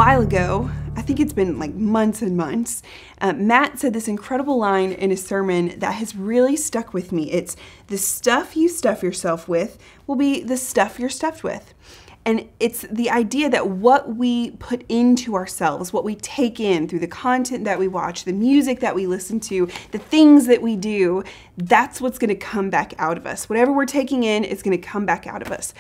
while ago, I think it's been like months and months, Matt said this incredible line in a sermon that has really stuck with me. It's, the stuff you stuff yourself with will be the stuff you're stuffed with. And it's the idea that what we put into ourselves, what we take in through the content that we watch, the music that we listen to, the things that we do, that's what's going to come back out of us. Whatever we're taking in is going to come back out of us.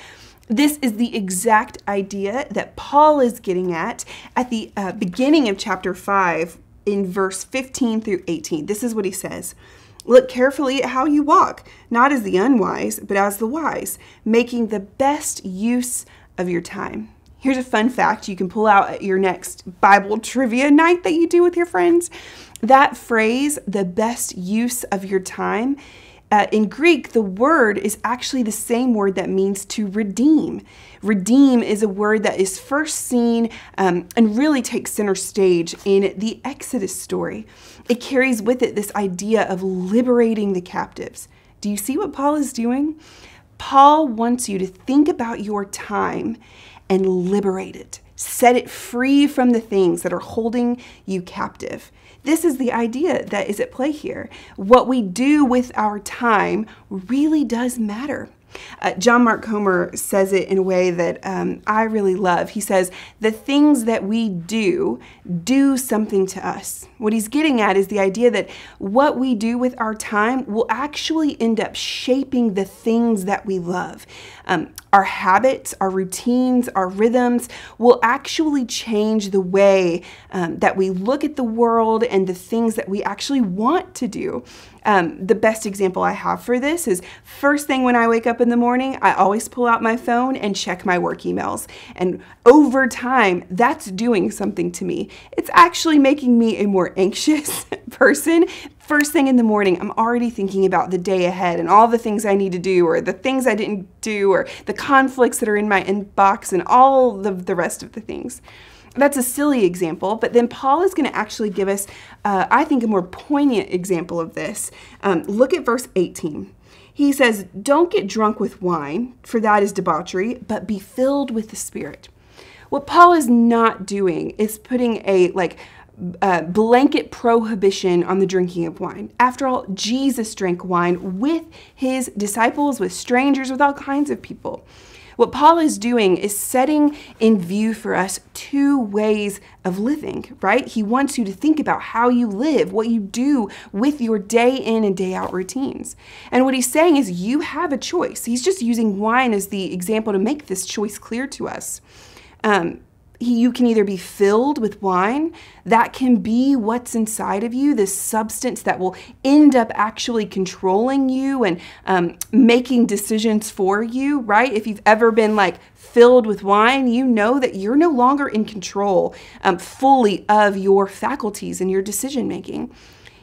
This is the exact idea that Paul is getting at the beginning of chapter 5 in verse 15 through 18. This is what he says. Look carefully at how you walk, not as the unwise, but as the wise, making the best use of your time. Here's a fun fact you can pull out at your next Bible trivia night that you do with your friends. That phrase, the best use of your time, in Greek, the word is actually the same word that means to redeem. Redeem is a word that is first seen and really takes center stage in the Exodus story. It carries with it this idea of liberating the captives. Do you see what Paul is doing? Paul wants you to think about your time and liberate it. Set it free from the things that are holding you captive. This is the idea that is at play here. What we do with our time really does matter. John Mark Comer says it in a way that I really love. He says, the things that we do something to us. What he's getting at is the idea that what we do with our time will actually end up shaping the things that we love. Our habits, our routines, our rhythms will actually change the way that we look at the world and the things that we actually want to do. The best example I have for this is first thing when I wake up in the morning, I always pull out my phone and check my work emails. And over time, that's doing something to me. It's actually making me a more anxious person. First thing in the morning, I'm already thinking about the day ahead and all the things I need to do or the things I didn't do or the conflicts that are in my inbox and all the rest of the things. That's a silly example, but then Paul is going to actually give us, I think, a more poignant example of this. Look at verse 18. He says, don't get drunk with wine, for that is debauchery, but be filled with the Spirit. What Paul is not doing is putting a blanket prohibition on the drinking of wine. After all, Jesus drank wine with his disciples, with strangers, with all kinds of people. What Paul is doing is setting in view for us two ways of living, right? He wants you to think about how you live, what you do with your day in and day out routines. And what he's saying is you have a choice. He's just using wine as the example to make this choice clear to us. You can either be filled with wine, that can be what's inside of you, this substance that will end up actually controlling you and making decisions for you, right? If you've ever been filled with wine, you know that you're no longer in control fully of your faculties and your decision making.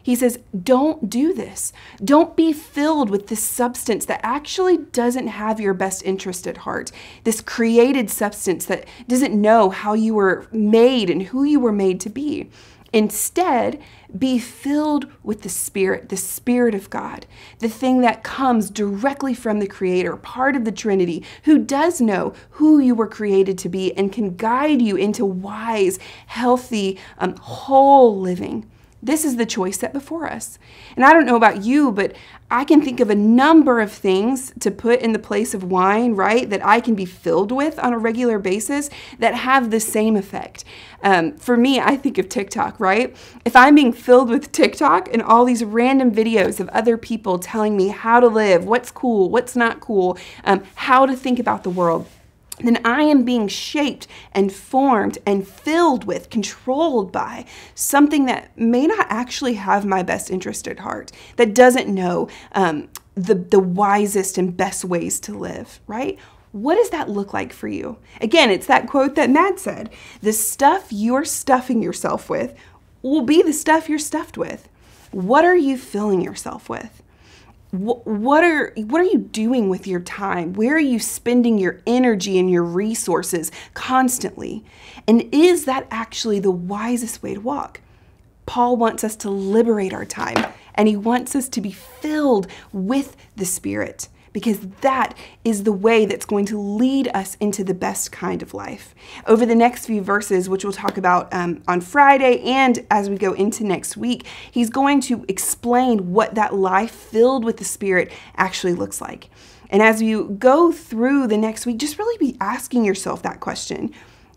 He says, don't do this. Don't be filled with this substance that actually doesn't have your best interest at heart. This created substance that doesn't know how you were made and who you were made to be. Instead, be filled with the Spirit of God, the thing that comes directly from the Creator, part of the Trinity, who does know who you were created to be and can guide you into wise, healthy, whole living. This is the choice set before us. And I don't know about you, but I can think of a number of things to put in the place of wine, right, that I can be filled with on a regular basis that have the same effect. For me, I think of TikTok, right? If I'm being filled with TikTok and all these random videos of other people telling me how to live, what's cool, what's not cool, how to think about the world, then I am being shaped and formed and filled with, controlled by something that may not actually have my best interest at heart, that doesn't know the wisest and best ways to live, right? What does that look like for you? Again, it's that quote that Matt said, the stuff you're stuffing yourself with will be the stuff you're stuffed with. What are you filling yourself with? What are you doing with your time? Where are you spending your energy and your resources constantly? And is that actually the wisest way to walk? Paul wants us to liberate our time, and he wants us to be filled with the Spirit, because that is the way that's going to lead us into the best kind of life. Over the next few verses, which we'll talk about on Friday and as we go into next week, he's going to explain what that life filled with the Spirit actually looks like. And as you go through the next week, just really be asking yourself that question.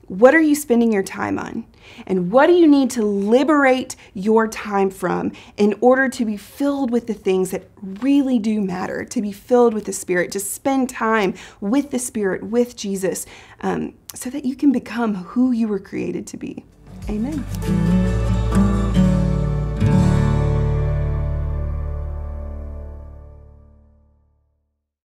What are you spending your time on? And what do you need to liberate your time from in order to be filled with the things that really do matter, to be filled with the Spirit, to spend time with the Spirit, with Jesus, so that you can become who you were created to be? Amen.